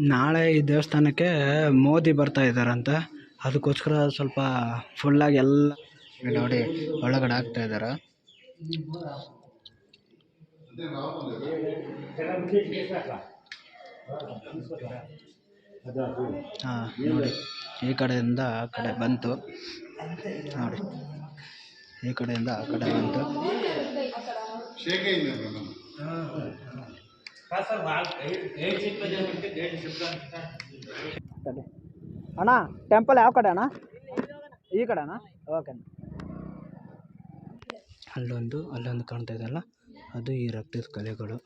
ನಾಳೆ ಈ ದೇವಸ್ಥಾನಕ್ಕೆ ಮೋದಿ ಬರ್ತಾ ಇದ್ದಾರಂತೆ. ಅದಕ್ಕೋಸ್ಕರ ಸ್ವಲ್ಪ ಫುಲ್ಲಾಗಿ ಎಲ್ಲ ನೋಡಿ ಒಳಗಡೆ ಹಾಕ್ತಾ ಇದ್ದಾರೆ. ಹಾಂ ನೋಡಿ, ಈ ಕಡೆಯಿಂದ ಆ ಕಡೆ ಬಂತು ನೋಡಿ, ಈ ಕಡೆಯಿಂದ ಆ ಕಡೆ ಬಂತು. ಅಣ್ಣ ಟೆಂಪಲ್ ಯಾವ ಕಡೆ ಅಣ್ಣ? ಈ ಕಡೆ ಅಣ್ಣ? ಓಕೆ. ಅಲ್ಲೊಂದು ಕಾಣ್ತಾ ಇದೆಯಲ್ಲ, ಅದು ಈ ರಕ್ತದ ಕಲೆಗಳು.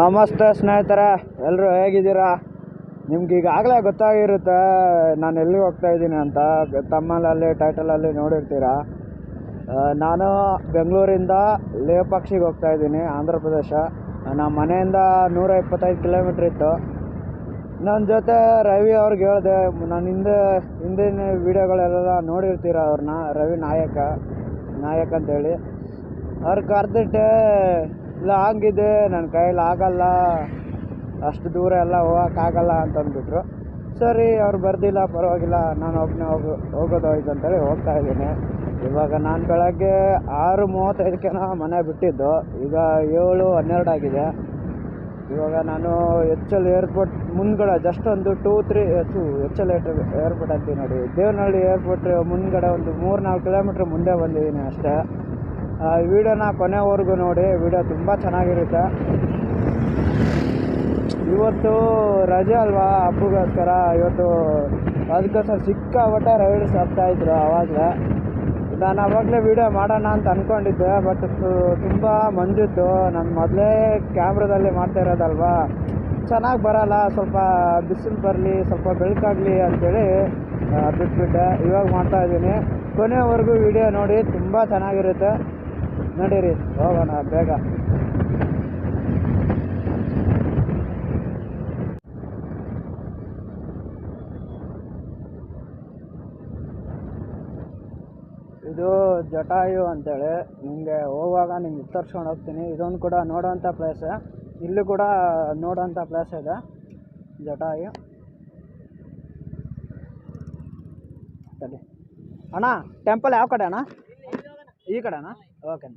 ನಮಸ್ತೆ ಸ್ನೇಹಿತರೆ, ಎಲ್ಲರೂ ಹೇಗಿದ್ದೀರಾ? ನಿಮ್ಗೆ ಈಗಾಗಲೇ ಗೊತ್ತಾಗಿರುತ್ತೆ ನಾನು ಎಲ್ಲಿಗೆ ಹೋಗ್ತಾ ಇದ್ದೀನಿ ಅಂತ. ತಮ್ಮಲ್ಲಿ ಟೈಟಲಲ್ಲಿ ನೋಡಿರ್ತೀರ. ನಾನು ಬೆಂಗಳೂರಿಂದ ಲೇಪಾಕ್ಷಿಗೆ ಹೋಗ್ತಾ ಇದ್ದೀನಿ, ಆಂಧ್ರ ಪ್ರದೇಶ. ನಮ್ಮ ಮನೆಯಿಂದ 125 ಕಿಲೋಮೀಟ್ರ್ ಇತ್ತು. ನನ್ನ ಜೊತೆ ರವಿ ಅವ್ರಿಗೆ ಹೇಳಿದೆ, ನಾನು ಹಿಂದಿನ ವೀಡಿಯೋಗಳೆಲ್ಲ ನೋಡಿರ್ತೀರ ಅವ್ರನ್ನ, ರವಿ ನಾಯಕ್ ಅಂತೇಳಿ. ಅವ್ರು ಕರೆದಿಟ್ಟೆ, ಇಲ್ಲ ಹಂಗಿದೆ ನನ್ನ ಕೈಯಲ್ಲಿ ಆಗಲ್ಲ, ಅಷ್ಟು ದೂರ ಎಲ್ಲ ಹೋಗೋಕ್ಕಾಗಲ್ಲ ಅಂತಂದ್ಬಿಟ್ರು. ಸರಿ, ಅವ್ರು ಬರ್ದಿಲ್ಲ, ಪರವಾಗಿಲ್ಲ, ನಾನು ಒಬ್ಬನೇ ಹೋಗೋದು ಅಂತೇಳಿ ಹೋಗ್ತಾ ಇದ್ದೀನಿ. ಇವಾಗ ನಾನು ಬೆಳಗ್ಗೆ 6:35ಕ್ಕೆ ಮನೆ ಬಿಟ್ಟಿದ್ದು, ಈಗ 7:12 ಆಗಿದೆ. ಇವಾಗ ನಾನು HL ಏರ್ಪೋರ್ಟ್ ಮುಂದ್ಗಡೆ ಜಸ್ಟ್ ಒಂದು 2-3 HL ಏರ್ಪೋರ್ಟ್ ಅಂತೀವಿ ನೋಡಿ, ದೇವನಹಳ್ಳಿ ಏರ್ಪೋರ್ಟ್ ಮುಂದ್ಗಡೆ ಒಂದು 3-4 ಕಿಲೋಮೀಟ್ರ್ ಮುಂದೆ ಬಂದಿದ್ದೀನಿ ಅಷ್ಟೇ. ವಿಡಿಯೋನ ಕೊನೆವರೆಗೂ ನೋಡಿ, ವಿಡಿಯೋ ತುಂಬ ಚೆನ್ನಾಗಿರುತ್ತೆ. ಇವತ್ತು ರಜೆ ಅಲ್ವಾ, ಹಬ್ಬಗೋಸ್ಕರ ಇವತ್ತು ಅದಕ್ಕೋಸ್ಕರ ಸಿಕ್ಕಾಪಟ್ಟೆ ರೈಡ್ಸ್ ಆಗ್ತಾಯಿದ್ರು. ಆವಾಗಲೇ ನಾನು ಆವಾಗಲೇ ವೀಡಿಯೋ ಮಾಡೋಣ ಅಂತ ಅಂದ್ಕೊಂಡಿದ್ದೆ, ಬಟ್ ತುಂಬ ಮಂಜಿತ್ತು. ನಾನು ಮೊದಲೇ ಕ್ಯಾಮ್ರಾದಲ್ಲಿ ಮಾಡ್ತಾ ಇರೋದಲ್ವಾ, ಚೆನ್ನಾಗಿ ಬರೋಲ್ಲ, ಸ್ವಲ್ಪ ಬಿಸಿಲು ಬರಲಿ, ಸ್ವಲ್ಪ ಬೆಳಕಾಗಲಿ ಅಂಥೇಳಿ ಬಿಟ್ಬಿಟ್ಟೆ. ಇವಾಗ ಮಾಡ್ತಾಯಿದ್ದೀನಿ. ಕೊನೆವರೆಗೂ ವೀಡಿಯೋ ನೋಡಿ, ತುಂಬ ಚೆನ್ನಾಗಿರುತ್ತೆ. ನಡೀರಿ ಹೋಗೋಣ ಬೇಗ. ಇದು ಜಟಾಯು ಅಂತೇಳಿ, ನಿಮಗೆ ಹೋಗುವಾಗ ನಿಮ್ಗೆ ಉತ್ತರಿಸ್ಕೊಂಡು ಹೋಗ್ತೀನಿ. ಇದೊಂದು ಕೂಡ ನೋಡೋಂಥ ಪ್ಲೇಸೆ, ಇಲ್ಲೂ ಕೂಡ ನೋಡೋಂಥ ಪ್ಲೇಸ್ ಇದೆ, ಜಟಾಯು. ಸರಿ ಅಣ್ಣ, ಟೆಂಪಲ್ ಯಾವ ಕಡೆ ಅಣ್ಣ? ಈ ಕಡೆ ಅಣ್ಣ? ಓಕೆ.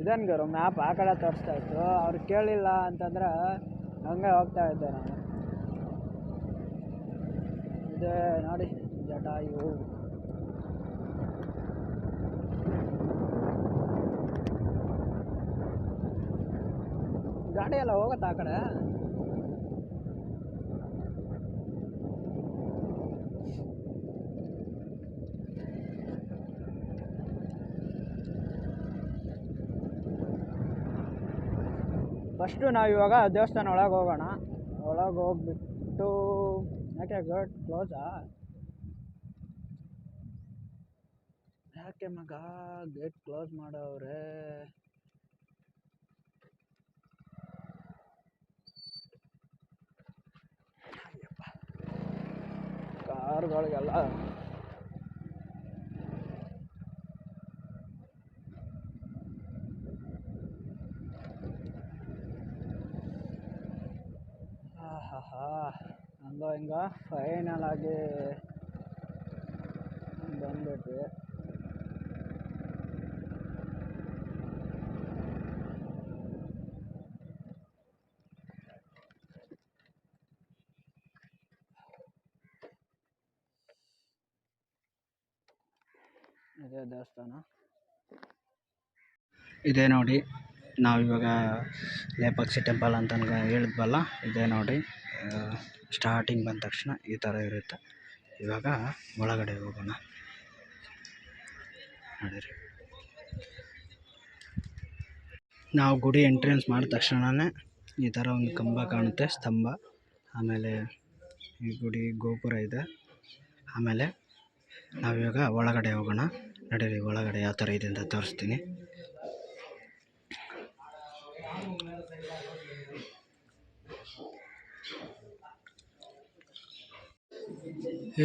ಇದೇನು ಗುರು, ಮ್ಯಾಪ್ ಆ ಕಡೆ ತೋರಿಸ್ತಾ ಇತ್ತು, ಅವ್ರು ಕೇಳಿಲ್ಲ ಅಂತಂದರೆ ಹಂಗೆ ಹೋಗ್ತಾ ಇದ್ದೆ ನಾನು. ಇದೆ ನೋಡಿ ಜಟಾಯು. ಗಾಡಿ ಎಲ್ಲ ಹೋಗುತ್ತಾ ಆ ಕಡೆ? ಫಸ್ಟು ನಾವು ಇವಾಗ ದೇವಸ್ಥಾನ ಒಳಗೆ ಹೋಗೋಣ. ಒಳಗೆ ಹೋಗ್ಬಿಟ್ಟು, ಯಾಕೆ ಗೇಟ್ ಕ್ಲೋಸಾ? ಯಾಕೆ ಮಗ ಗೇಟ್ ಕ್ಲೋಸ್ ಮಾಡವ್ರೆ? ಕಾರ್ಗಳಿಗೆಲ್ಲ ಹಂಗೋ ಹಿಂಗೋ ಫೈನಲ್ ಆಗಿ ಬಂದ್ಬಿಟ್ವಿ. ಇದೇ ದೇವಸ್ಥಾನ. ಇದೇ ನೋಡಿ, ನಾವಿವಾಗ ಲೇಪಾಕ್ಷಿ ಟೆಂಪಲ್ ಅಂತ ಹೇಳಿದ್ವಲ್ಲ, ಇದೇ ನೋಡಿ. ಸ್ಟಾರ್ಟಿಂಗ್ ಬಂದ ತಕ್ಷಣ ಈ ಥರ ಇರುತ್ತೆ. ಇವಾಗ ಒಳಗಡೆ ಹೋಗೋಣ ನೋಡಿರಿ. ನಾವು ಗುಡಿ ಎಂಟ್ರೆನ್ಸ್ ಮಾಡಿದ ತಕ್ಷಣವೇ ಈ ಥರ ಒಂದು ಕಂಬ ಕಾಣುತ್ತೆ, ಸ್ತಂಭ. ಆಮೇಲೆ ಈ ಗುಡಿ ಗೋಪುರ ಇದೆ. ಆಮೇಲೆ ನಾವಿವಾಗ ಒಳಗಡೆ ಹೋಗೋಣ ನಡೀರಿ. ಒಳಗಡೆ ಯಾವ ಥರ ಇದೆ ಅಂತ ತೋರಿಸ್ತೀನಿ.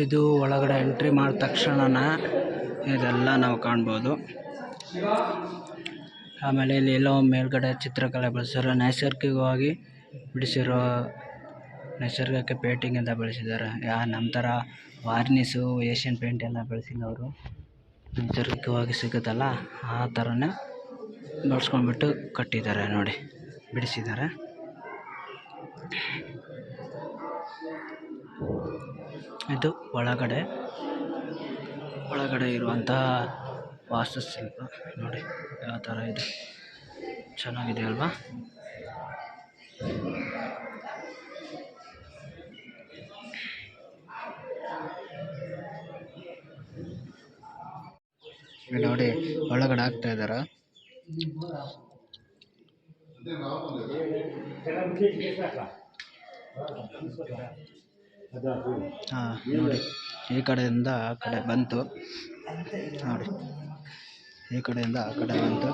ಇದು ಒಳಗಡೆ ಎಂಟ್ರಿ ಮಾಡಿದ ತಕ್ಷಣ ಇದೆಲ್ಲ ನಾವು ಕಾಣ್ಬೋದು. ಆಮೇಲೆ ಇಲ್ಲಿ ಎಲ್ಲೋ ಮೇಲ್ಗಡೆ ಚಿತ್ರಕಲೆ ಬಳಸಿರೋ ನೈಸರ್ಗಿಕವಾಗಿ ಬಿಡಿಸಿರೋ ನೈಸರ್ಗಿಕ ಪೇಂಟಿಂಗ್ ಅಂತ ಬೆಳೆಸಿದ್ದಾರೆ. ನಮ್ಮ ಥರ ವಾರ್ನಿಸು ಏಷ್ಯನ್ ಪೇಂಟ್ ಎಲ್ಲ ಬೆಳೆಸಿಲ್ಲ ಅವರು. ನೈಸರ್ಗಿಕವಾಗಿ ಸಿಗುತ್ತಲ್ಲ ಆ ಥರನೇ ಬಳಸ್ಕೊಂಡ್ಬಿಟ್ಟು ಕಟ್ಟಿದ್ದಾರೆ ನೋಡಿ, ಬಿಡಿಸಿದ್ದಾರೆ. ಇದು ಒಳಗಡೆ ಇರುವಂತಹ ವಾಸ್ತುಶಿಲ್ಪ ನೋಡಿ ಯಾವ ಥರ ಇದೆ, ಚೆನ್ನಾಗಿದೆ ಅಲ್ವಾ? ನೋಡಿ ಒಳಗಡೆ ಹಾಕ್ತಾ ಇದ್ದಾರೆ. ನೋಡಿ ಈ ಕಡೆಯಿಂದ ಆ ಕಡೆ ಬಂತು, ನೋಡಿ ಈ ಕಡೆಯಿಂದ ಆ ಕಡೆ ಬಂತು.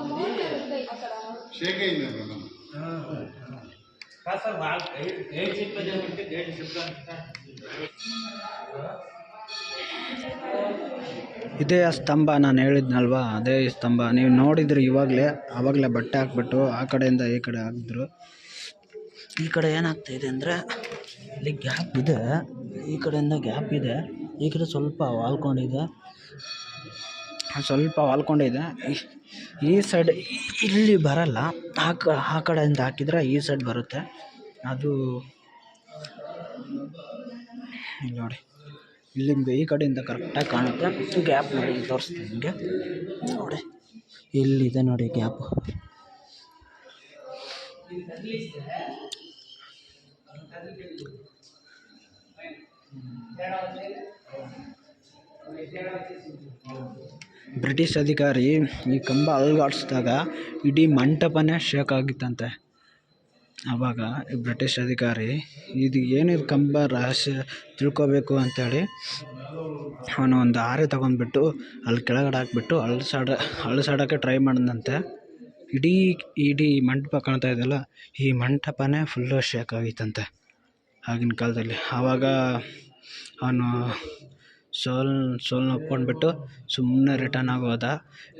ಇದೇ ಸ್ತಂಭ ನಾನು ಹೇಳಿದ್ನಲ್ವಾ, ಅದೇ ಸ್ತಂಭ. ನೀವು ನೋಡಿದ್ರಿ ಆವಾಗಲೇ ಬಟ್ಟೆ ಹಾಕ್ಬಿಟ್ಟು ಆ ಕಡೆಯಿಂದ ಈ ಕಡೆ ಹಾಕಿದ್ರು. ಈ ಕಡೆ ಏನಾಗ್ತಾಯಿದೆ ಅಂದರೆ ಇಲ್ಲಿ ಗ್ಯಾಪ್ ಇದೆ, ಈ ಕಡೆಯಿಂದ ಗ್ಯಾಪ್ ಇದೆ, ಈ ಕಡೆ ಸ್ವಲ್ಪ ವಾಲ್ಕೊಂಡಿದೆ. ಈ ಸೈಡ್ ಇಲ್ಲಿ ಬರಲ್ಲ, ಆ ಕಡೆಯಿಂದ ಹಾಕಿದರೆ ಈ ಸೈಡ್ ಬರುತ್ತೆ. ಅದು ನೋಡಿ ಇಲ್ಲಿಂದ ಈ ಕಡೆಯಿಂದ ಕರೆಕ್ಟಾಗಿ ಕಾಣುತ್ತೆ. ಗ್ಯಾಪ್ ನೋಡಿ ತೋರಿಸ್ತೀನಿ ನಿಮಗೆ, ನೋಡಿ ಇಲ್ಲಿದೆ ನೋಡಿ ಗ್ಯಾಪು. ಬ್ರಿಟಿಷ್ ಅಧಿಕಾರಿ ಈ ಕಂಬ ಅಲುಗಾಡಿಸಿದಾಗ ಇಡೀ ಮಂಟಪನೇ ಶೇಕ್ ಆಗಿತ್ತಂತೆ. ಆವಾಗ ಬ್ರಿಟಿಷ್ ಅಧಿಕಾರಿ ಇದು ಏನಿದು ಕಂಬ ರಹಸ್ಯ ತಿಳ್ಕೊಬೇಕು ಅಂಥೇಳಿ ಅವನು ಒಂದು ಹಾರೆ ತಗೊಂಡ್ಬಿಟ್ಟು ಅಲ್ಲಿ ಕೆಳಗಡೆ ಹಾಕ್ಬಿಟ್ಟು ಅಳಿಸಾಡೋಕ್ಕೆ ಟ್ರೈ ಮಾಡಿದಂತೆ. ಇಡೀ ಮಂಟಪ ಕಾಣ್ತಾ ಇದೆಯಲ್ಲ, ಈ ಮಂಟಪನೇ ಫುಲ್ಲು ಶೇಕ್ ಆಗಿತ್ತಂತೆ ಆಗಿನ ಕಾಲದಲ್ಲಿ. ಆವಾಗ ಅವನು ಸೋಲ್ನ ಒಪ್ಕೊಂಡ್ಬಿಟ್ಟು ಸುಮ್ಮನೆ ರಿಟರ್ನ್ ಆಗೋದ.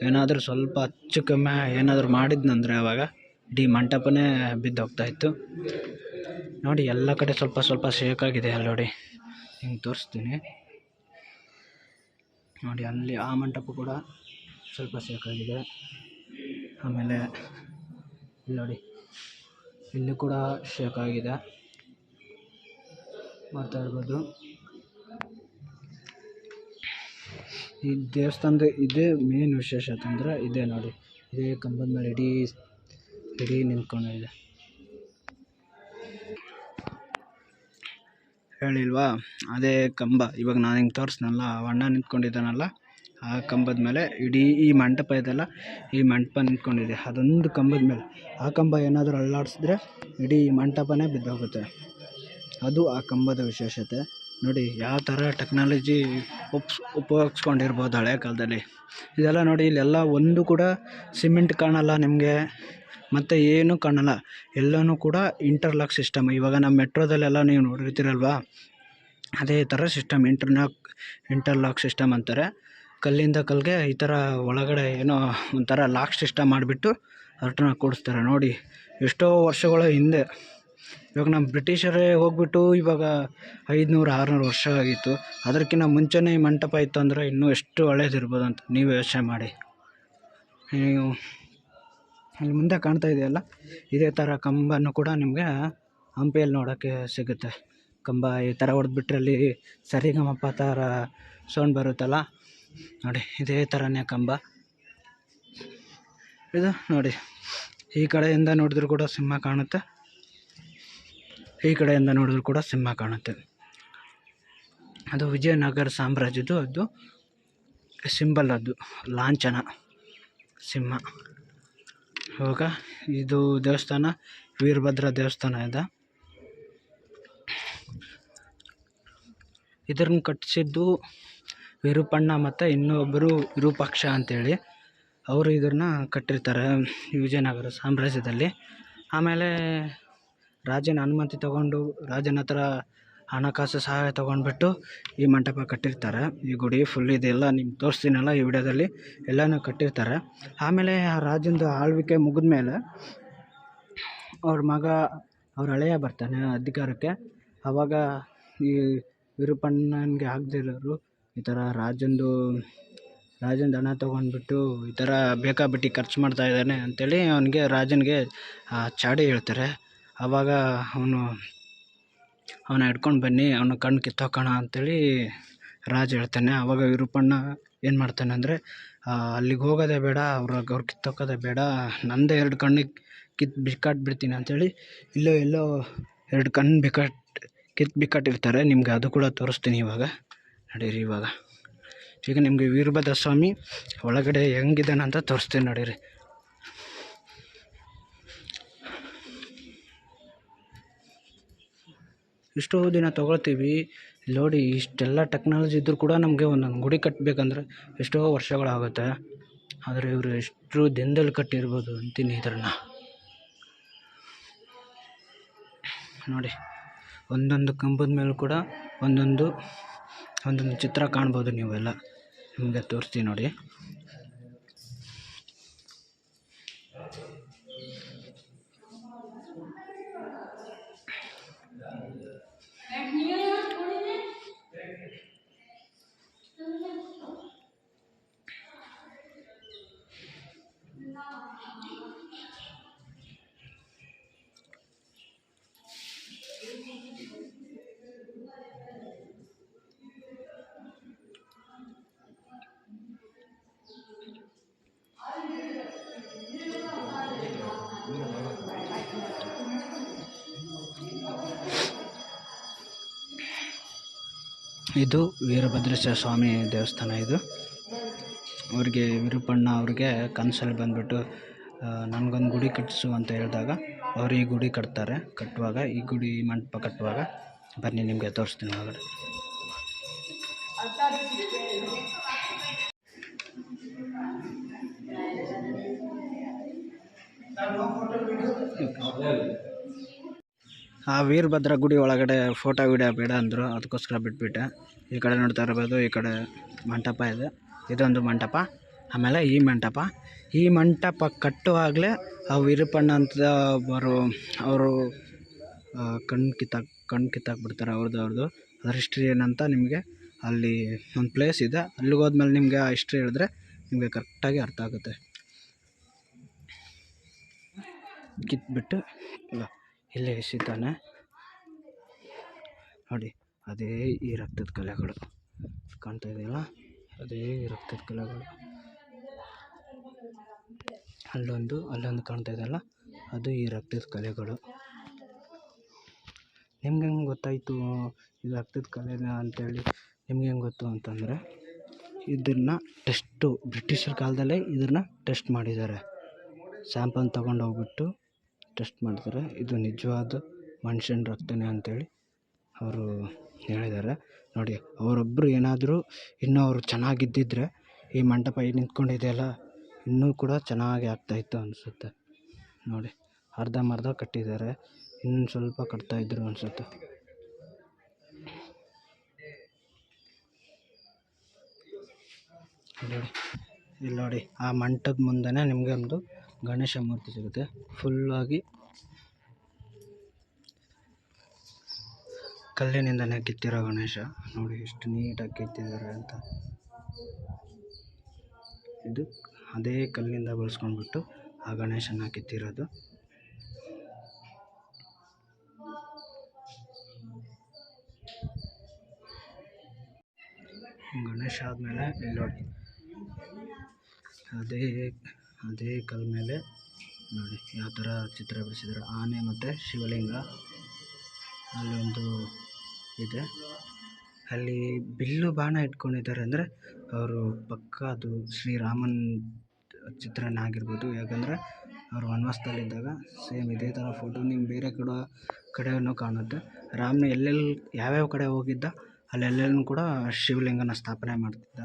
ಏನಾದರೂ ಸ್ವಲ್ಪ ಹೆಚ್ಚು ಕಮ್ಮಿ ಏನಾದರೂ ಮಾಡಿದ್ನಂದರೆ ಆವಾಗ ಇಡೀ ಮಂಟಪನೇ ಬಿದ್ದೋಗ್ತಾಯಿತ್ತು. ನೋಡಿ ಎಲ್ಲ ಕಡೆ ಸ್ವಲ್ಪ ಶೇಕ್ ಆಗಿದೆ ಅಲ್ಲಿ ನೋಡಿ, ಹಿಂಗೆ ತೋರಿಸ್ತೀನಿ ನೋಡಿ. ಅಲ್ಲಿ ಆ ಮಂಟಪ ಕೂಡ ಸ್ವಲ್ಪ ಶೇಕ್ ಆಗಿದೆ. ಆಮೇಲೆ ಇಲ್ಲಿ ನೋಡಿ, ಇಲ್ಲಿ ಕೂಡ ಶೇಕ್ ಆಗಿದೆ, ಮಾಡ್ತಾ ಇರ್ಬೋದು. ಈ ದೇವಸ್ಥಾನದ ಇದೇ ಮೇನ್ ವಿಶೇಷತೆ ಅಂದರೆ ಇದೇ ನೋಡಿ, ಇದೇ ಕಂಬದ ಮೇಲೆ ಇಡೀ ನಿಂತ್ಕೊಂಡಿದೆ. ಹೇಳಿಲ್ವಾ, ಅದೇ ಕಂಬ. ಇವಾಗ ನಾನು ಹಿಂಗೆ ತೋರಿಸ್ನಲ್ಲ, ಅಣ್ಣ ನಿಂತ್ಕೊಂಡಿದ್ದಾನಲ್ಲ, ಆ ಕಂಬದ ಮೇಲೆ ಇಡೀ ಈ ಮಂಟಪ ಇದೆಲ್ಲ, ಈ ಮಂಟಪ ನಿಂತ್ಕೊಂಡಿದೆ. ಅದೊಂದು ಕಂಬದ ಮೇಲೆ ಆ ಕಂಬ ಏನಾದರೂ ಅಲ್ಲಾಡಿಸಿದ್ರೆ ಇಡೀ ಮಂಟಪನೇ ಬಿದ್ದೋಗುತ್ತೆ. ಅದು ಆ ಕಂಬದ ವಿಶೇಷತೆ. ನೋಡಿ ಯಾವ ಥರ ಟೆಕ್ನಾಲಜಿ ಉಪಯೋಗಿಸ್ಕೊಂಡಿರ್ಬೋದು ಹಳೆ ಕಾಲದಲ್ಲಿ. ಇದೆಲ್ಲ ನೋಡಿ, ಇಲ್ಲೆಲ್ಲ ಒಂದು ಕೂಡ ಸಿಮೆಂಟ್ ಕಾಣಲ್ಲ ನಿಮಗೆ, ಮತ್ತು ಏನೂ ಕಾಣಲ್ಲ, ಎಲ್ಲನೂ ಕೂಡ ಇಂಟರ್ಲಾಕ್ ಸಿಸ್ಟಮ್. ಇವಾಗ ನಮ್ಮ ಮೆಟ್ರೋದಲ್ಲೆಲ್ಲ ನೀವು ನೋಡಿರ್ತೀರಲ್ವಾ, ಅದೇ ಥರ ಸಿಸ್ಟಮ್ ಇಂಟರ್ಲಾಕ್ ಸಿಸ್ಟಮ್ ಅಂತಾರೆ. ಕಲ್ಲಿಂದ ಕಲ್ಲಿಗೆ ಈ ಥರ ಒಳಗಡೆ ಏನೋ ಒಂಥರ ಲಾಕ್ ಸಿಸ್ಟಮ್ ಮಾಡಿಬಿಟ್ಟು ಅದನ್ನ ಕೂಡಿಸ್ತಾರೆ. ನೋಡಿ ಎಷ್ಟೋ ವರ್ಷಗಳ ಹಿಂದೆ, ಇವಾಗ ನಮ್ಮ ಬ್ರಿಟಿಷರೇ ಹೋಗ್ಬಿಟ್ಟು ಇವಾಗ 500-600 ವರ್ಷ ಆಗಿತ್ತು. ಅದಕ್ಕಿಂತ ಮುಂಚೆನೇ ಈ ಮಂಟಪ ಇತ್ತು ಅಂದರೆ ಇನ್ನೂ ಎಷ್ಟು ಹಳೇದಿರ್ಬೋದು ಅಂತ ನೀವು ಯೋಚನೆ ಮಾಡಿ. ನೀವು ಅಲ್ಲಿ ಮುಂದೆ ಕಾಣ್ತಾ ಇದೆಯಲ್ಲ, ಇದೇ ಥರ ಕಂಬನೂ ಕೂಡ ನಿಮಗೆ ಹಂಪಿಯಲ್ಲಿ ನೋಡೋಕ್ಕೆ ಸಿಗುತ್ತೆ. ಕಂಬ ಈ ಥರ ಹೊಡೆದ್ಬಿಟ್ರೆ ಅಲ್ಲಿ ಸರಿಗಮಪ ಥರ ಸೌಂಡ್ ಬರುತ್ತಲ್ಲ, ನೋಡಿ ಇದೇ ಥರನೇ ಕಂಬ ಇದು. ನೋಡಿ ಈ ಕಡೆಯಿಂದ ನೋಡಿದ್ರು ಕೂಡ ಸಿಂಹ ಕಾಣುತ್ತೆ, ಈ ಕಡೆಯಿಂದ ನೋಡಿದ್ರು ಕೂಡ ಸಿಂಹ ಕಾಣುತ್ತೆ. ಅದು ವಿಜಯನಗರ ಸಾಮ್ರಾಜ್ಯದ್ದು ಅದು ಸಿಂಬಲ್, ಅದು ಲಾಂಛನ ಸಿಂಹ. ಇವಾಗ ಇದು ದೇವಸ್ಥಾನ ವೀರಭದ್ರ ದೇವಸ್ಥಾನ ಇದೆ. ಇದನ್ನು ಕಟ್ಟಿಸಿದ್ದು ವಿರೂಪಣ್ಣ ಮತ್ತು ಇನ್ನೊಬ್ಬರು ವಿರೂಪಾಕ್ಷ ಅಂತೇಳಿ ಅವರು ಇದನ್ನು ಕಟ್ಟಿರ್ತಾರೆ ವಿಜಯನಗರ ಸಾಮ್ರಾಜ್ಯದಲ್ಲಿ. ಆಮೇಲೆ ರಾಜನ ಅನುಮತಿ ತಗೊಂಡು ರಾಜನ ಹತ್ರ ಹಣಕಾಸು ಸಹಾಯ ತೊಗೊಂಡ್ಬಿಟ್ಟು ಈ ಮಂಟಪ ಕಟ್ಟಿರ್ತಾರೆ. ಈ ಗುಡಿ ಫುಲ್ ಇದೆಲ್ಲ ನಿಮ್ಗೆ ತೋರಿಸ್ತೀನಲ್ಲ ಈ ವಿಡಿಯೋದಲ್ಲಿ ಎಲ್ಲನೂ ಕಟ್ಟಿರ್ತಾರೆ. ಆಮೇಲೆ ಆ ರಾಜಂದು ಆಳ್ವಿಕೆ ಮುಗಿದ ಮೇಲೆ ಅವ್ರ ಮಗ ಅವ್ರ ಹಳೆಯ ಬರ್ತಾನೆ ಅಧಿಕಾರಕ್ಕೆ. ಆವಾಗ ಈ ವಿರೂಪಾಕ್ಷನಿಗೆ ಆಗದಿರೋರು ಈ ಥರ ರಾಜಂದು ಹಣ ತೊಗೊಂಡ್ಬಿಟ್ಟು ಈ ಥರ ಬೇಕಾಬಿಟ್ಟಿ ಖರ್ಚು ಮಾಡ್ತಾ ಇದ್ದಾನೆ ಅಂಥೇಳಿ ರಾಜನಿಗೆ ಚಾಡಿ ಹೇಳ್ತಾರೆ. ಆವಾಗ ಅವನ ಹಿಡ್ಕೊಂಡು ಬನ್ನಿ, ಅವನ ಕಣ್ಣು ಕಿತ್ತೋಕೋಣ ಅಂಥೇಳಿ ರಾಜ ಹೇಳ್ತಾನೆ. ಆವಾಗ ವಿರೂಪಣ್ಣ ಏನು ಮಾಡ್ತಾನೆ ಅಂದರೆ ಅಲ್ಲಿಗೆ ಹೋಗೋದೇ ಬೇಡ, ಅವ್ರು ಕಿತ್ತೋಕೋದೇ ಬೇಡ, ನಂದೇ 2 ಕಣ್ಣಿಗೆ ಬಿಕ್ಕಾಟ್ಬಿಡ್ತೀನಿ ಅಂಥೇಳಿ ಎಲ್ಲೋ 2 ಕಣ್ಣು ಬಿಕ್ಕಾಟಿರ್ತಾರೆ. ನಿಮ್ಗೆ ಅದು ಕೂಡ ತೋರಿಸ್ತೀನಿ ಇವಾಗ. ನಡೀರಿ ಈಗ ನಿಮಗೆ ವೀರಭದ್ರ ಸ್ವಾಮಿ ಒಳಗಡೆ ಹೆಂಗಿದ್ದಾನೆ ಅಂತ ತೋರಿಸ್ತೀನಿ ನಡೀರಿ. ಎಷ್ಟೋ ದಿನ ತೊಗೊಳ್ತೀವಿ ನೋಡಿ. ಇಷ್ಟೆಲ್ಲ ಟೆಕ್ನಾಲಜಿ ಇದ್ದರೂ ಕೂಡ ನಮಗೆ ಒಂದೊಂದು ಗುಡಿ ಕಟ್ಟಬೇಕಂದ್ರೆ ಎಷ್ಟೋ ವರ್ಷಗಳಾಗುತ್ತೆ. ಆದರೆ ಇವರು ಎಷ್ಟು ದಿನದಲ್ಲಿ ಕಟ್ಟಿರ್ಬೋದು ಅಂತೀನಿ ಇದನ್ನ ನೋಡಿ. ಒಂದೊಂದು ಕಂಬದ ಮೇಲೂ ಕೂಡ ಒಂದೊಂದು ಚಿತ್ರ ಕಾಣ್ಬೋದು. ನೀವೆಲ್ಲ ನಿಮಗೆ ತೋರಿಸ್ತೀನಿ ನೋಡಿ. ಇದು ವೀರಭದ್ರೇಶ್ವರ ಸ್ವಾಮಿ ದೇವಸ್ಥಾನ. ಇದು ಅವ್ರಿಗೆ ವಿರೂಪಣ್ಣ ಅವ್ರಿಗೆ ಕನಸಲ್ಲಿ ಬಂದುಬಿಟ್ಟು ನನಗೊಂದು ಗುಡಿ ಕಟ್ಟಿಸು ಅಂತ ಹೇಳಿದಾಗ ಅವ್ರು ಈ ಗುಡಿ ಕಟ್ಟುವಾಗ ಈ ಗುಡಿ ಮಂಟಪ ಕಟ್ಟುವಾಗ ಬನ್ನಿ ನಿಮಗೆ ತೋರಿಸ್ತೀನಿ ಒಳಗಡೆ. ಆ ವೀರಭದ್ರ ಗುಡಿ ಒಳಗಡೆ ಫೋಟೋ ವಿಡಿಯೋ ಬೇಡ ಅಂದರು, ಅದಕ್ಕೋಸ್ಕರ ಬಿಟ್ಬಿಟ್ಟೆ. ಈ ಕಡೆ ನೋಡ್ತಾ ಇರ್ಬೋದು, ಈ ಕಡೆ ಮಂಟಪ ಇದೆ, ಇದೊಂದು ಮಂಟಪ. ಆಮೇಲೆ ಈ ಮಂಟಪ ಕಟ್ಟುವಾಗಲೇ ಆ ವೀರಪ್ಪಣ್ಣ ಅಂತ ಅವರು ಕಣ್ಣು ಕಿತ್ತಾಕ್ಬಿಡ್ತಾರೆ ಅವ್ರದ್ದು. ಅದ್ರ ಹಿಸ್ಟ್ರಿ ಏನಂತ ನಿಮಗೆ ಅಲ್ಲಿ ಒಂದು ಪ್ಲೇಸ್ ಇದೆ, ಅಲ್ಲಿಗೆ ಹೋದ್ಮೇಲೆ ನಿಮಗೆ ಆ ಹಿಸ್ಟ್ರಿ ಹೇಳಿದ್ರೆ ನಿಮಗೆ ಕರೆಕ್ಟಾಗಿ ಅರ್ಥ ಆಗುತ್ತೆ. ಕಿತ್ಬಿಟ್ಟು ಇಲ್ಲೇ ಎಸಿತಾನೆ ನೋಡಿ. ಅದೇ ಈ ರಕ್ತದ ಕಲೆಗಳು ಕಾಣ್ತಾ ಇದೆಯಲ್ಲ, ಅದೇ ಈ ರಕ್ತದ ಕಲೆಗಳು. ಅಲ್ಲೊಂದು ಕಾಣ್ತಾ ಇದೆಯಲ್ಲ, ಅದು ಈ ರಕ್ತದ ಕಲೆಗಳು. ನಿಮ್ಗೆ ಹೆಂಗೆ ಗೊತ್ತಾಯಿತು ಇದು ರಕ್ತದ ಕಲೆನ ಅಂತೇಳಿ? ನಿಮ್ಗೆ ಹೆಂಗೆ ಗೊತ್ತು ಅಂತಂದರೆ ಇದನ್ನು ಬ್ರಿಟಿಷರ ಕಾಲದಲ್ಲೇ ಇದನ್ನು ಟೆಸ್ಟ್ ಮಾಡಿದ್ದಾರೆ. ಸ್ಯಾಂಪಲ್ ತೊಗೊಂಡೋಗ್ಬಿಟ್ಟು ಟೆಸ್ಟ್ ಮಾಡ್ತಾರೆ. ಇದು ನಿಜವಾದ ಮನುಷ್ಯನ ರಕ್ತನೇ ಅಂಥೇಳಿ ಅವರು ಹೇಳಿದ್ದಾರೆ ನೋಡಿ. ಅವರೊಬ್ಬರು ಏನಾದರೂ ಇನ್ನೂ ಅವರು ಚೆನ್ನಾಗಿದ್ದಿದ್ರೆ ಈ ಮಂಟಪ ನಿಂತ್ಕೊಂಡಿದೆಯಲ್ಲ ಇನ್ನೂ ಕೂಡ ಚೆನ್ನಾಗಿ ಆಗ್ತಾಯಿತ್ತು ಅನಿಸುತ್ತೆ ನೋಡಿ. ಅರ್ಧಂಬರ್ಧ ಕಟ್ಟಿದ್ದಾರೆ, ಇನ್ನೂ ಸ್ವಲ್ಪ ಕಟ್ತಾಯಿದ್ರು ಅನಿಸುತ್ತೆ. ಇಲ್ಲಿ ನೋಡಿ, ಆ ಮಂಟಪದ ಮುಂದೆನೇ ನಿಮಗೆ ಒಂದು ಗಣೇಶ ಮೂರ್ತಿ ಸಿಗುತ್ತೆ. ಫುಲ್ಲಾಗಿ ಕಲ್ಲಿನಿಂದನೇ ಕಿತ್ತಿರೋ ಗಣೇಶ ನೋಡಿ, ಎಷ್ಟು ನೀಟಾಗಿ ಕೆತ್ತಿದ್ದಾರೆ ಅಂತ. ಇದು ಅದೇ ಕಲ್ಲಿಂದ ಬಳಸ್ಕೊಂಡ್ಬಿಟ್ಟು ಆ ಗಣೇಶನ ಕೆತ್ತಿರೋದು. ಗಣೇಶ ಆದಮೇಲೆ ಇಲ್ಲಿ ನೋಡಿ, ಅದೇ ಕಲ್ ಮೇಲೆ ನೋಡಿ ಯಾವ ಥರ ಚಿತ್ರ ಬಿಡಿಸಿದ್ದಾರೆ. ಆನೆ ಮತ್ತು ಶಿವಲಿಂಗ ಅಲ್ಲೊಂದು ಇದೆ. ಅಲ್ಲಿ ಬಿಲ್ಲು ಬಾಣ ಇಟ್ಕೊಂಡಿದ್ದಾರೆ ಅಂದರೆ ಅವರು ಪಕ್ಕ ಅದು ಶ್ರೀರಾಮನ ಚಿತ್ರಣ ಆಗಿರ್ಬೋದು. ಯಾಕಂದರೆ ಅವರು ವನವಾಸದಲ್ಲಿದ್ದಾಗ ಸೇಮ್ ಇದೇ ಥರ ಫೋಟೋ ನಿಮ್ಗೆ ಬೇರೆ ಕಡೆಯೂ ಕಾಣುತ್ತೆ. ರಾಮನ ಯಾವ್ಯಾವ ಕಡೆ ಹೋಗಿದ್ದ ಅಲ್ಲೆಲ್ಲೂ ಕೂಡ ಶಿವಲಿಂಗನ ಸ್ಥಾಪನೆ ಮಾಡ್ತಿದ್ದ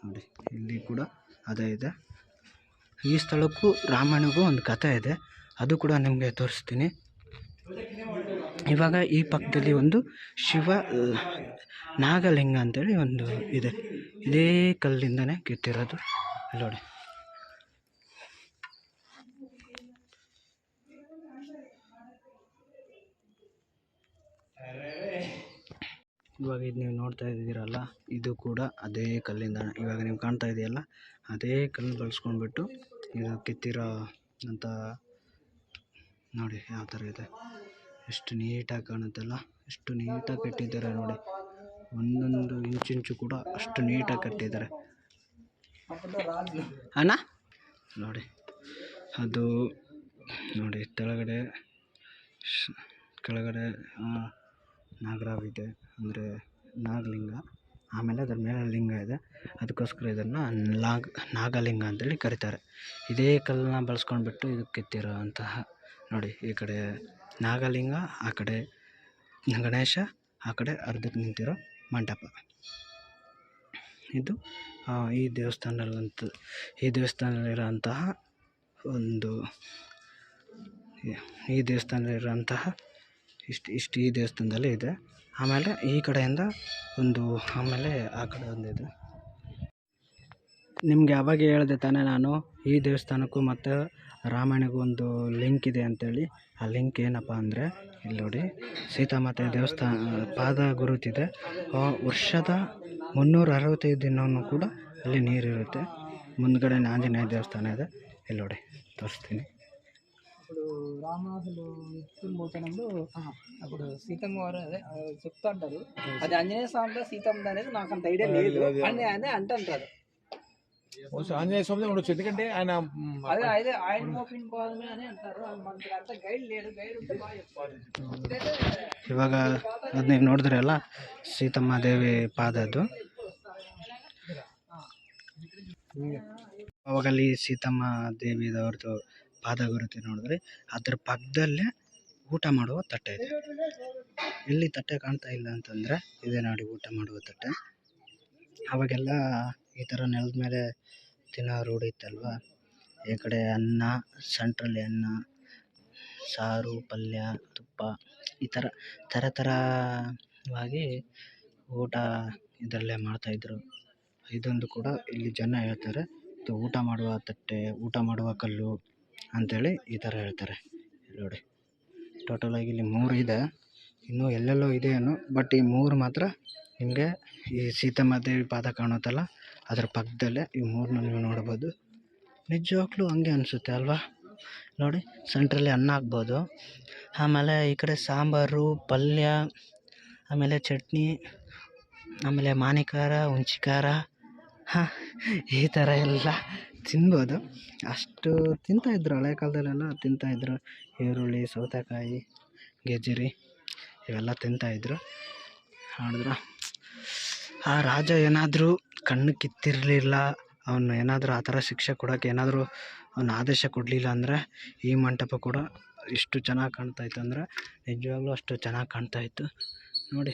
ನೋಡಿ. ಇಲ್ಲಿ ಕೂಡ ಅದೇ ಇದೆ. ಈ ಸ್ಥಳಕ್ಕೂ ರಾಮಾಯಣಗೂ ಒಂದು ಕಥೆ ಇದೆ, ಅದು ಕೂಡ ನಿಮಗೆ ತೋರಿಸ್ತೀನಿ. ಇವಾಗ ಈ ಪಕ್ಕದಲ್ಲಿ ಒಂದು ಶಿವ ನಾಗಲಿಂಗ ಅಂತೇಳಿ ಒಂದು ಇದೆ. ಇದೇ ಕಲ್ಲಿಂದನೇ ಕೆತ್ತಿರೋದು. ಅಲ್ಲಿ ನೋಡಿ. ಇವಾಗ ಇದು ನೀವು ನೋಡ್ತಾ ಇದ್ದೀರಲ್ಲ, ಇದು ಕೂಡ ಅದೇ ಕಲ್ಲಿಂದ. ಇವಾಗ ನೀವು ಕಾಣ್ತಾ ಇದೆಯಲ್ಲ, ಅದೇ ಕಲ್ಲು ಬಳಸ್ಕೊಂಡ್ಬಿಟ್ಟು ಇದು ಕೆತ್ತಿರೋ ಅಂತ. ನೋಡಿ ಯಾವ ಥರ ಇದೆ, ಎಷ್ಟು ನೀಟಾಗಿ ಕಾಣುತ್ತಲ್ಲ, ಎಷ್ಟು ನೀಟಾಗಿ ಕಟ್ಟಿದ್ದಾರೆ ನೋಡಿ. ಒಂದೊಂದು ಇಂಚು ಕೂಡ ಅಷ್ಟು ನೀಟಾಗಿ ಕಟ್ಟಿದ್ದಾರೆ ಅಣ್ಣ. ನೋಡಿ ಅದು ನೋಡಿ ಕೆಳಗಡೆ ನಾಗರಾವಿದೆ, ಅಂದರೆ ನಾಗಲಿಂಗ. ಆಮೇಲೆ ಅದ್ರ ಮೇಲೆ ಲಿಂಗ ಇದೆ, ಅದಕ್ಕೋಸ್ಕರ ಇದನ್ನು ನಾಗಲಿಂಗ ಅಂತೇಳಿ ಕರೀತಾರೆ. ಇದೇ ಕಲ್ಲನ್ನ ಬಳಸ್ಕೊಂಡ್ಬಿಟ್ಟು ಇದು ಕೆತ್ತಿರೋ ಅಂತಹ. ನೋಡಿ ಈ ಕಡೆ ನಾಗಲಿಂಗ, ಆ ಕಡೆ ಗಣೇಶ, ಆ ಕಡೆ ಅರ್ಧಕ್ಕೆ ನಿಂತಿರೋ ಮಂಟಪ. ಇದು ಈ ದೇವಸ್ಥಾನದಲ್ಲಿರೋಂತಹ ಒಂದು ಈ ದೇವಸ್ಥಾನದಲ್ಲಿರೋಂತಹ ಇಷ್ಟು ಈ ದೇವಸ್ಥಾನದಲ್ಲಿ ಇದೆ. ಆಮೇಲೆ ಈ ಕಡೆಯಿಂದ ಒಂದು, ಆಮೇಲೆ ಆ ಕಡೆ ಒಂದಿದೆ. ನಿಮ್ಗೆ ಯಾವಾಗ ಹೇಳಿದೆ ತಾನೇ ನಾನು, ಈ ದೇವಸ್ಥಾನಕ್ಕೂ ಮತ್ತು ರಾಮಾಯಣಗೂ ಒಂದು ಲಿಂಕ್ ಇದೆ ಅಂತೇಳಿ. ಆ ಲಿಂಕ್ ಏನಪ್ಪ ಅಂದರೆ, ಇಲ್ಲಿ ನೋಡಿ ಸೀತಾಮಾತೆ ದೇವಸ್ಥಾನ ಪಾದ ಗುರುತಿದೆ. ವರ್ಷದ 365 ದಿನವೂ ಕೂಡ ಅಲ್ಲಿ ನೀರಿರುತ್ತೆ. ಮುಂದ್ಗಡೆ ಆಂಜನೇಯ దేవస్థానం ಇದೆ. ಇಲ್ಲಿ ನೋಡಿ తోస్తుంది. ఇప్పుడు రామరాజులు ఎత్తుకుపోతున్నప్పుడు అప్పుడు సీతమ్మ వారు అదే చెప్తా అంటారు. అది ఆంజనేయ స్వామి సీతమ్మ అనేది నాకు అంత ఐడియా లేదు అని అదే అంటుంటారు. ఆంజనేయ స్వామి ఉండొచ్చు, ఎందుకంటే ఆయన అదే అదే ఆయన మోపిన కోసమే అని అంటారు. మనకి అంత గైడ్ లేడు, గైడ్ ఉంటే బాగా చెప్తారు. ಇವಾಗ ಅದು ನೀವು ನೋಡಿದ್ರಲ್ಲ, ಸೀತಮ್ಮ ದೇವಿ ಪಾದದ್ದು. ಅವಾಗಲ್ಲಿ ಸೀತಮ್ಮ ದೇವಿದವ್ರದ್ದು ಪಾದ ಗುರುತು ನೋಡಿದ್ರೆ ಅದ್ರ ಪಕ್ಕದಲ್ಲೇ ಊಟ ಮಾಡುವ ತಟ್ಟೆ ಇದೆ. ಎಲ್ಲಿ ತಟ್ಟೆ ಕಾಣ್ತಾ ಇಲ್ಲ ಅಂತಂದರೆ ಇದೆ ನೋಡಿ, ಊಟ ಮಾಡುವ ತಟ್ಟೆ. ಅವಾಗೆಲ್ಲ ಈ ಥರ ನೆಲದ ಮೇಲೆ ತಿನ್ನೋ ರೂಢಿ ಇತ್ತಲ್ವ. ಈ ಕಡೆ ಅನ್ನ, ಸೆಂಟ್ರಲ್ಲಿ ಅನ್ನ, ಸಾರು, ಪಲ್ಯ, ತುಪ್ಪ, ಈ ಥರವಾಗಿ ಊಟ ಇದರಲ್ಲೇ ಮಾಡ್ತಾಯಿದ್ರು. ಇದೊಂದು ಕೂಡ ಇಲ್ಲಿ ಜನ ಹೇಳ್ತಾರೆ, ಇದು ಊಟ ಮಾಡುವ ತಟ್ಟೆ, ಊಟ ಮಾಡುವ ಕಲ್ಲು ಅಂಥೇಳಿ ಈ ಥರ ಹೇಳ್ತಾರೆ. ನೋಡಿ ಟೋಟಲಾಗಿ ಇಲ್ಲಿ 3 ಇದೆ, ಇನ್ನೂ ಎಲ್ಲೆಲ್ಲೋ ಇದೆ ಏನೋ, ಬಟ್ ಈ 3 ಮಾತ್ರ ನಿಮಗೆ ಈ ಸೀತಮ್ಮ ದೇವಿ ಪಾದ ಕಾಣುತ್ತಲ್ಲ ಅದರ ಪಕ್ಕದಲ್ಲೇ ಈ 3 ನೀವು ನೋಡ್ಬೋದು. ನಿಜವಾಗ್ಲೂ ಹಂಗೆ ಅನಿಸುತ್ತೆ ಅಲ್ವಾ. ನೋಡಿ ಸೆಂಟ್ರಲ್ಲಿ ಅನ್ನ ಹಾಕ್ಬೋದು, ಆಮೇಲೆ ಈ ಕಡೆ ಸಾಂಬಾರು, ಪಲ್ಯ, ಆಮೇಲೆ ಚಟ್ನಿ, ಆಮೇಲೆ ಮಾನಿಕಾರ, ಹುಂಚಿಕಾರ, ಈ ಥರ ಎಲ್ಲ ತಿನ್ಬೋದು. ಅಷ್ಟು ತಿಂತಾಯಿದ್ರು ಹಳೆ ಕಾಲದಲ್ಲೆಲ್ಲ ತಿಂತಾಯಿದ್ರು. ಈರುಳ್ಳಿ, ಸೌತೆಕಾಯಿ, ಗೆಜ್ಜರಿ ಇವೆಲ್ಲ ತಿಂತಾಯಿದ್ರು. ನೋಡಿದ್ರ ಆ ರಾಜ ಏನಾದರೂ ಕಣ್ಣು ಕಿತ್ತಿರಲಿಲ್ಲ, ಅವನು ಏನಾದರೂ ಆ ಥರ ಶಿಕ್ಷೆ ಕೊಡೋಕ್ಕೆ ಏನಾದರೂ ಅವನು ಆದೇಶ ಕೊಡಲಿಲ್ಲ ಅಂದರೆ ಈ ಮಂಟಪ ಕೂಡ ಇಷ್ಟು ಚೆನ್ನಾಗಿ ಕಾಣ್ತಾಯಿತ್ತು ಅಂದರೆ ನಿಜವಾಗ್ಲೂ ಅಷ್ಟು ಚೆನ್ನಾಗಿ ಕಾಣ್ತಾಯಿತ್ತು. ನೋಡಿ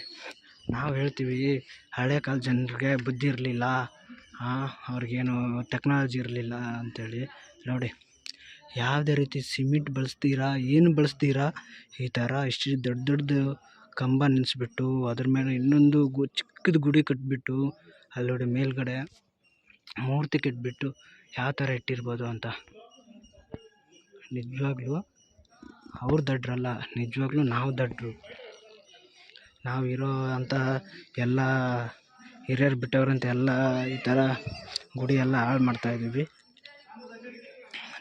ನಾವು ಹೇಳ್ತೀವಿ ಹಳೆ ಕಾಲದ ಜನರಿಗೆ ಬುದ್ಧಿ ಇರಲಿಲ್ಲ, ಅವ್ರಿಗೇನು ಟೆಕ್ನಾಲಜಿ ಇರಲಿಲ್ಲ ಅಂಥೇಳಿ. ನೋಡಿ ಯಾವುದೇ ರೀತಿ ಸಿಮೆಂಟ್ ಬಳಸ್ತೀರಾ, ಏನು ಬಳಸ್ತೀರಾ, ಈ ಥರ ಇಷ್ಟು ದೊಡ್ಡದು ಕಂಬ ನಿಲ್ಲಿಸ್ಬಿಟ್ಟು ಅದ್ರ ಮೇಲೆ ಇನ್ನೊಂದು ಚಿಕ್ಕದು ಗುಡಿ ಕಟ್ಟಿಬಿಟ್ಟು ಅಲ್ಲಿ ನೋಡಿ ಮೇಲ್ಗಡೆ ಮೂರ್ತಿ ಕಟ್ಟಿಬಿಟ್ಟು ಯಾವ ಥರ ಇಟ್ಟಿರ್ಬೋದು ಅಂತ. ನಿಜವಾಗ್ಲೂ ಅವ್ರು ದಡ್ರಲ್ಲ, ನಿಜವಾಗ್ಲೂ ನಾವು ದಡ್ರು. ನಾವು ಇರೋ ಅಂಥ ಎಲ್ಲ ಹಿರಿಯರು ಬಿಟ್ಟವ್ರಂತ ಎಲ್ಲ ಈ ಥರ ಗುಡಿ ಎಲ್ಲ ಹಾಳು ಮಾಡ್ತಾಯಿದ್ದೀವಿ.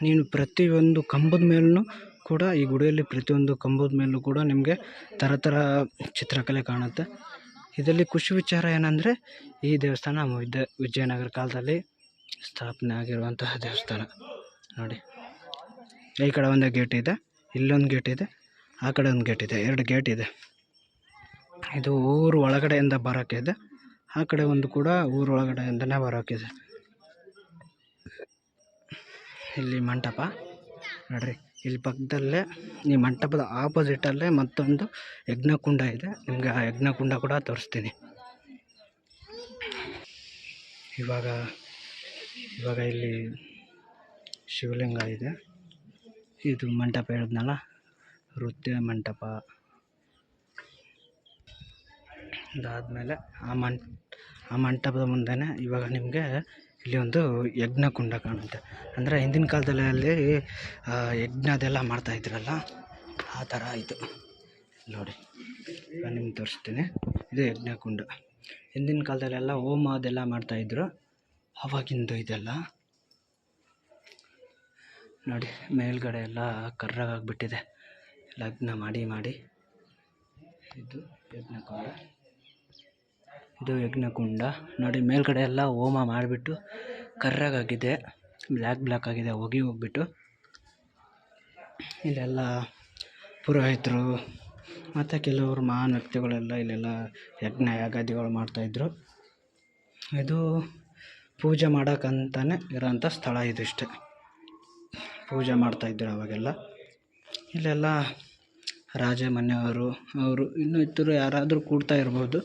ನೀನು ಪ್ರತಿಯೊಂದು ಕಂಬದ ಮೇಲೂ ಕೂಡ, ಈ ಗುಡಿಯಲ್ಲಿ ಪ್ರತಿಯೊಂದು ಕಂಬದ ಮೇಲೂ ಕೂಡ ನಿಮಗೆ ಥರ ಚಿತ್ರಕಲೆ ಕಾಣುತ್ತೆ. ಇದರಲ್ಲಿ ಖುಷಿ ವಿಚಾರ ಏನಂದರೆ ಈ ದೇವಸ್ಥಾನ ವಿಜಯನಗರ ಕಾಲದಲ್ಲಿ ಸ್ಥಾಪನೆ ಆಗಿರುವಂತಹ ದೇವಸ್ಥಾನ. ನೋಡಿ ಈ ಕಡೆ ಒಂದು ಗೇಟ್ ಇದೆ, ಇಲ್ಲೊಂದು ಗೇಟ್ ಇದೆ, ಆ ಕಡೆ ಒಂದು ಗೇಟ್ ಇದೆ, 2 ಗೇಟ್ ಇದೆ. ಇದು ಊರು ಒಳಗಡೆಯಿಂದ ಬರೋಕ್ಕಿದೆ, ಆ ಕಡೆ ಒಂದು ಕೂಡ ಊರು ಒಳಗಡೆಯಿಂದನೇ ಬರೋಕ್ಕಿದೆ. ಇಲ್ಲಿ ಮಂಟಪ ನೋಡ್ರಿ, ಇಲ್ಲಿ ಪಕ್ಕದಲ್ಲೇ ಈ ಮಂಟಪದ ಆಪೋಸಿಟಲ್ಲೇ ಮತ್ತೊಂದು ಯಜ್ಞಕುಂಡ ಇದೆ. ನಿಮಗೆ ಆ ಯಜ್ಞಕುಂಡ ಕೂಡ ತೋರಿಸ್ತೀನಿ. ಇವಾಗ ಇಲ್ಲಿ ಶಿವಲಿಂಗ ಇದೆ. ಇದು ಮಂಟಪ ಹೇಳಿದ್ನಲ್ಲ, ನೃತ್ಯ ಮಂಟಪ, ಅದಾದಮೇಲೆ ಆ ಮಂಟಪದ ಮುಂದೆನೇ ಇವಾಗ ನಿಮಗೆ ಇಲ್ಲಿ ಒಂದು ಯಜ್ಞಕುಂಡ ಕಾಣುತ್ತೆ. ಅಂದರೆ ಹಿಂದಿನ ಕಾಲದಲ್ಲಿ ಅಲ್ಲಿ ಯಜ್ಞದೆಲ್ಲ ಮಾಡ್ತಾಯಿದ್ರಲ್ಲ ಆ ಥರ ಇದು ನೋಡಿ. ನಾನು ನಿಮ್ಗೆ ತೋರಿಸ್ತೀನಿ. ಇದು ಯಜ್ಞಕುಂಡ. ಹಿಂದಿನ ಕಾಲದಲ್ಲೆಲ್ಲ ಹೋಮ ಅದೆಲ್ಲ ಮಾಡ್ತಾಯಿದ್ರು, ಅವಾಗಿಂದು ಇದೆಲ್ಲ ನೋಡಿ. ಮೇಲ್ಗಡೆ ಎಲ್ಲ ಕರ್ರಾಗಾಗ್ಬಿಟ್ಟಿದೆ ಲಗ್ನ ಮಾಡಿ ಮಾಡಿ. ಇದು ಯಜ್ಞಕುಂಡ, ಇದು ಯಜ್ಞಕುಂಡ ನೋಡಿ. ಮೇಲ್ಗಡೆ ಎಲ್ಲ ಹೋಮ ಮಾಡಿಬಿಟ್ಟು ಕರ್ರಾಗಾಗಿದೆ, ಬ್ಲ್ಯಾಕ್ ಆಗಿದೆ, ಹೋಗ್ಬಿಟ್ಟು. ಇಲ್ಲೆಲ್ಲ ಪುರೋಹಿತರು ಮತ್ತು ಕೆಲವರು ಮಹಾನ್ ವ್ಯಕ್ತಿಗಳೆಲ್ಲ ಇಲ್ಲೆಲ್ಲ ಯಜ್ಞ ಯಾಗಾದಿಗಳು ಮಾಡ್ತಾಯಿದ್ರು. ಇದು ಪೂಜೆ ಮಾಡೋಕ್ಕಂತಲೇ ಇರೋಂಥ ಸ್ಥಳ ಇದು. ಇಷ್ಟೇ ಪೂಜೆ ಮಾಡ್ತಾಯಿದ್ರು ಅವಾಗೆಲ್ಲ. ಇಲ್ಲೆಲ್ಲ ರಾಜ ಮನೆಯವರು, ಅವರು ಇನ್ನೂ ಇತರು ಯಾರಾದರೂ ಕೂಡ್ತಾ ಇರ್ಬೋದು.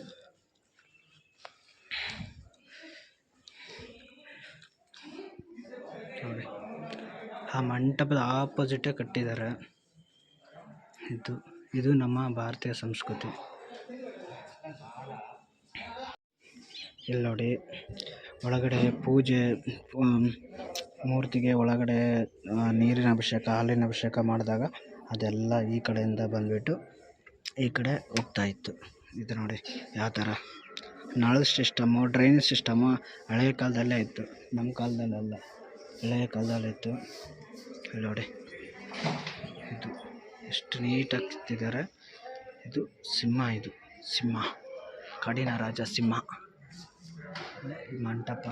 ನೋಡಿ, ಆ ಮಂಟಪದ ಆಪೋಸಿಟೇ ಕಟ್ಟಿದ್ದಾರೆ. ಇದು ನಮ್ಮ ಭಾರತೀಯ ಸಂಸ್ಕೃತಿ. ಇಲ್ಲಿ ನೋಡಿ, ಒಳಗಡೆ ಪೂಜೆ, ಮೂರ್ತಿಗೆ ಒಳಗಡೆ ನೀರಿನ ಅಭಿಷೇಕ, ಹಾಲಿನ ಅಭಿಷೇಕ ಮಾಡಿದಾಗ ಅದೆಲ್ಲ ಈ ಕಡೆಯಿಂದ ಬಂದುಬಿಟ್ಟು ಈ ಕಡೆ ಹೋಗ್ತಾಯಿತ್ತು. ಇದು ನೋಡಿ ಯಾವ ಥರ ನಳದ ಸಿಸ್ಟಮು, ಡ್ರೈನೇಜ್ ಸಿಸ್ಟಮು ಹಳೆಯ ಕಾಲದಲ್ಲೇ ಇತ್ತು, ನಮ್ಮ ಕಾಲದಲ್ಲೆಲ್ಲ ಹಳೆಯ ಕಾಲದಲ್ಲಿತ್ತು. ಇಲ್ಲಿ ನೋಡಿ, ಇದು ಎಷ್ಟು ನೀಟಾಗಿ ಕಿತ್ತಿದ್ದಾರೆ. ಇದು ಸಿಂಹ, ಇದು ಸಿಂಹ, ಕಾಡಿನ ರಾಜ ಸಿಂಹ. ಮಂಟಪ,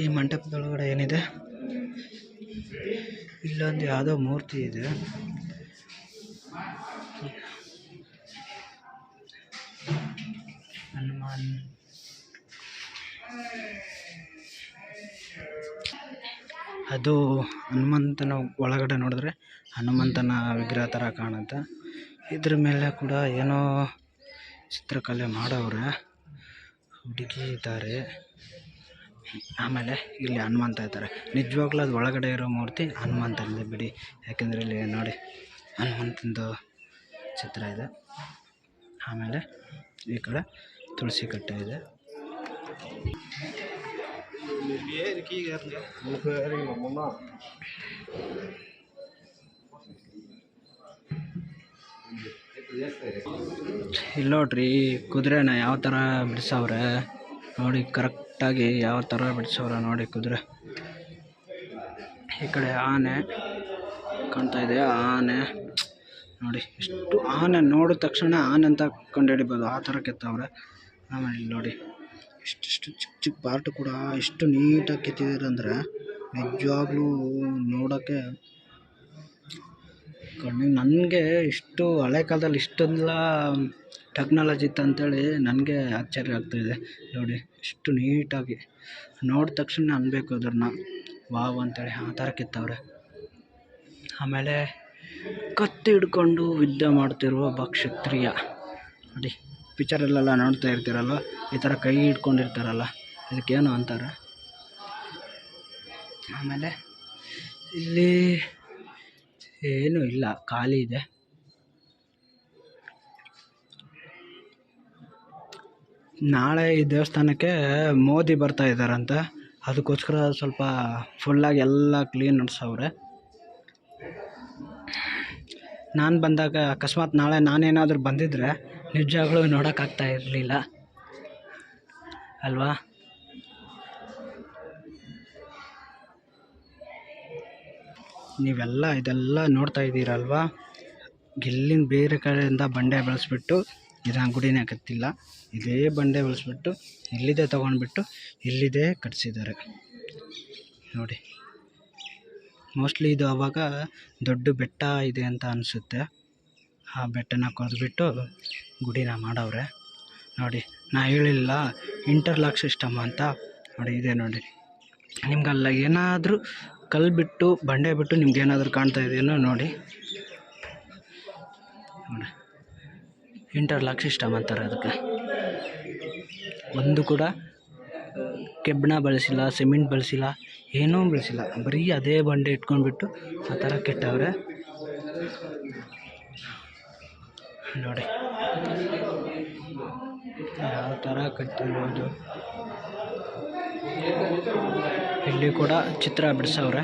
ಈ ಮಂಟಪದೊಳಗಡೆ ಏನಿದೆ, ಇಲ್ಲೊಂದು ಯಾವುದೋ ಮೂರ್ತಿ ಇದೆ. ಹನುಮಾನ್, ಅದು ಹನುಮಂತನ ಒಳಗಡೆ ನೋಡಿದ್ರೆ ಹನುಮಂತನ ವಿಗ್ರಹ ಥರ ಕಾಣುತ್ತೆ. ಇದ್ರ ಮೇಲೆ ಕೂಡ ಏನೋ ಚಿತ್ರಕಲೆ ಮಾಡವ್ರೆ, ಹುಡುಗಿ ಇದ್ದಾರೆ. ಆಮೇಲೆ ಇಲ್ಲಿ ಹನುಮಂತ ಇದ್ದಾರೆ. ನಿಜವಾಗ್ಲೂ ಅದು ಒಳಗಡೆ ಇರೋ ಮೂರ್ತಿ ಹನುಮಂತಂದೇ ಬಿಡಿ, ಯಾಕೆಂದರೆ ಇಲ್ಲಿ ನೋಡಿ ಹನುಮಂತಂದು ಚಿತ್ರ ಇದೆ. ಆಮೇಲೆ ಈ ಕಡೆ ತುಳಸಿ ಕಟ್ಟೆ ಇದೆ. ಇಲ್ಲಿ ನೋಡ್ರಿ, ಕುದುರೆನ ಯಾವ ಥರ ಬಿಡಿಸವ್ರೆ ನೋಡಿ, ಕರೆಕ್ಟಾಗಿ ಯಾವ ಥರ ಬಿಡಿಸವ್ರೆ ನೋಡಿ ಕುದುರೆ. ಈ ಕಡೆ ಆನೆ ಕಾಣ್ತಾ ಇದೆ, ಆನೆ ನೋಡಿ. ಎಷ್ಟು ಆನೆ ನೋಡಿದ ತಕ್ಷಣ ಆನೆ ಅಂತ ಕಂಡುಹಿಡಿಬೋದು, ಆ ಥರ ಕೆತ್ತವ್ರೆ. ಆಮೇಲೆ ಇಲ್ಲಿ ನೋಡಿ, ಇಷ್ಟಿಷ್ಟು ಚಿಕ್ಕ ಚಿಕ್ಕ ಪಾರ್ಟು ಕೂಡ ಎಷ್ಟು ನೀಟಾಗಿ ಕೆತ್ತಿದ್ದಾರೆ ಅಂದರೆ ನಿಜವಾಗ್ಲೂ ನೋಡೋಕ್ಕೆ ಕಣ್ಣಿಗೆ. ನನಗೆ ಇಷ್ಟು ಹಳೆ ಕಾಲದಲ್ಲಿ ಇಷ್ಟೆಲ್ಲ ಟೆಕ್ನಾಲಜಿ ಇತ್ತು ಅಂತೇಳಿ ನನಗೆ ಆಶ್ಚರ್ಯ ಆಗ್ತಾಯಿದೆ ನೋಡಿ. ಇಷ್ಟು ನೀಟಾಗಿ ನೋಡಿದ ತಕ್ಷಣ ಅನ್ಬೇಕು ಅದನ್ನು ವಾವ್ ಅಂತೇಳಿ, ಆ ಥರ ಕೆತ್ತವ್ರೆ. ಆಮೇಲೆ ಕತ್ತಿ ಹಿಡ್ಕೊಂಡು ಯುದ್ಧ ಮಾಡ್ತಿರುವ ಒಬ್ಬ ಕ್ಷತ್ರಿಯ ನೋಡಿ. ಪಿಕ್ಚರಲ್ಲೆಲ್ಲ ನೋಡ್ತಾ ಇರ್ತೀರಲ್ವ, ಈ ಥರ ಕೈ ಹಿಡ್ಕೊಂಡಿರ್ತಾರಲ್ಲ, ಇದಕ್ಕೇನು ಅಂತಾರೆ. ಆಮೇಲೆ ಇಲ್ಲಿ ಏನೂ ಇಲ್ಲ, ಖಾಲಿ ಇದೆ. ನಾಳೆ ಈ ದೇವಸ್ಥಾನಕ್ಕೆ ಮೋದಿ ಬರ್ತಾ ಇದ್ದಾರಂತೆ, ಅದಕ್ಕೋಸ್ಕರ ಸ್ವಲ್ಪ ಫುಲ್ಲಾಗಿ ಎಲ್ಲ ಕ್ಲೀನ್ ನಡೆಸವ್ರೆ. ನಾನು ಬಂದಾಗ ಅಕಸ್ಮಾತ್ ನಾಳೆ ನಾನೇನಾದರೂ ಬಂದಿದ್ದರೆ ನಿಜವಾಗ್ಲೂ ನೋಡೋಕ್ಕಾಗ್ತಾ ಇರಲಿಲ್ಲ ಅಲ್ವಾ. ನೀವೆಲ್ಲ ಇದೆಲ್ಲ ನೋಡ್ತಾ ಇದ್ದೀರಲ್ವಾ, ಇಲ್ಲಿಂದ ಬೇರೆ ಕಡೆಯಿಂದ ಬಂಡೆ ಬೆಳೆಸ್ಬಿಟ್ಟು ಇದನ್ನ ಗುಡಿನೇ ಕಟ್ಟಿಲ್ಲ, ಇದೇ ಬಂಡೆ ಬೆಳೆಸ್ಬಿಟ್ಟು ಇಲ್ಲಿದೆ ತೊಗೊಂಡ್ಬಿಟ್ಟು ಇಲ್ಲಿದೆ ಕಟ್ಟಿಸಿದ್ದಾರೆ ನೋಡಿ. ಮೋಸ್ಟ್ಲಿ ಇದು ಆವಾಗ ದೊಡ್ಡ ಬೆಟ್ಟ ಇದೆ ಅಂತ ಅನಿಸುತ್ತೆ, ಆ ಬೆಟ್ಟನ ಕೊರೆದ್ಬಿಟ್ಟು ಗುಡಿನ ಮಾಡವ್ರೆ ನೋಡಿ. ನಾ ಹೇಳಿಲ್ಲ ಇಂಟರ್ಲಾಕ್ ಸಿಸ್ಟಮ್ ಅಂತ ನೋಡಿ, ಇದೆ ನೋಡಿ. ನಿಮ್ಗಲ್ಲ ಏನಾದರೂ ಕಲ್ಲು ಬಿಟ್ಟು ಬಂಡೆ ಬಿಟ್ಟು ನಿಮ್ಗೇನಾದರೂ ಕಾಣ್ತಾ ಇದೆಯೇನೋ ನೋಡಿ. ನೋಡಿ, ಇಂಟರ್ಲಾಕ್ ಸಿಸ್ಟಮ್ ಅಂತಾರೆ ಅದಕ್ಕೆ. ಒಂದು ಕೂಡ ಕೆಬ್ಬಣ ಬಳಸಿಲ್ಲ, ಸಿಮೆಂಟ್ ಬಳಸಿಲ್ಲ, ಏನೂ ಬಳಸಿಲ್ಲ, ಬರೀ ಅದೇ ಬಂಡೆ ಇಟ್ಕೊಂಡ್ಬಿಟ್ಟು ಆ ಥರ ಕೆಟ್ಟವ್ರೆ ನೋಡಿ. ಯಾವ ಥರ ಕಟ್ಟಿರೋದು. ಇಲ್ಲಿ ಕೂಡ ಚಿತ್ರ ಬಿಡಿಸವ್ರೆ.